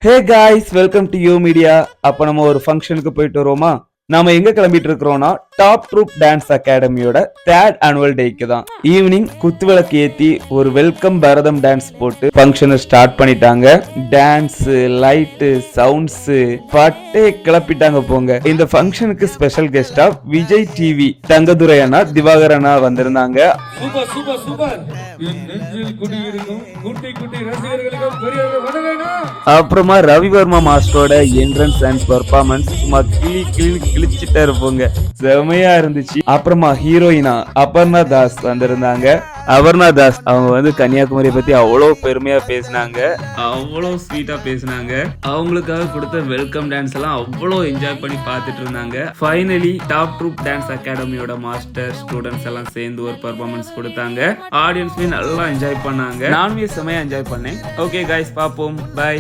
Hey guys, welcome to U media. அப்ப நம்ம ஒரு ஃபங்க்ஷனுக்கு போயிட்டு வருவோமா? நாம எங்க கிளம்பிட்டு இருக்கிறோம்னா டாப் ட்ரூப் டான்ஸ் அகாடமியோட 3rd ஆனுவல் டேக்கு தான். ஈவினிங் குத்துவிளக்கு ஏத்தி ஒரு வெல்கம் பரதம் டான்ஸ் போட்டு ஃபங்க்ஷனை ஸ்டார்ட் பண்ணிட்டாங்க. டான்ஸ், லைட்டு, சவுண்ட்ஸ் பட்டே கிளப்பிட்டாங்க போங்க. இந்த ஃபங்க்ஷனுக்கு ஸ்பெஷல் கெஸ்டா விஜய் டிவி தங்கதுரை அண்ணா, திவாகர் அண்ணா வந்திருந்தாங்க. Super super super. நெஞ்சில் குடியிருக்கும் குட்டி குட்டி ரசிகர்களுக்கு பெரிய அப்புறமா ரவிவர்மா மாஸ்டரோட என்ட்ரன்ஸ் அண்ட் பெர்ஃபார்மன்ஸ் சும்மா கிழிச்சிட்டா இருப்போங்க. செமையா இருந்துச்சு. அப்புறமா ஹீரோயினா அபர்ணா தாஸ் வந்திருந்தாங்க. அபர்ணா தாஸ் அவங்க வந்து கன்னியாகுமரி பத்தி அவ்வளோ பெருமையா பேசினாங்க, அவ்வளோ ஸ்வீட்டா பேசினாங்க. அவங்களுக்காக கொடுத்த வெல்கம் டான்ஸ் எல்லாம் அவ்வளோ என்ஜாய் பண்ணி பார்த்துட்டு இருந்தாங்க. ஃபைனலி டாப் ட்ரூப் டான்ஸ் அகாடமியோட மாஸ்டர் ஸ்டூடெண்ட்ஸ் எல்லாம் சேர்ந்து ஒரு பெர்ஃபார்மன்ஸ் கொடுத்தாங்க. ஆடியன்ஸ்மே நல்லா என்ஜாய் பண்ணாங்க. நானுமே செமையா என்ஜாய் பண்ணேன். ஓகே கைஸ், பாப்போம். பை.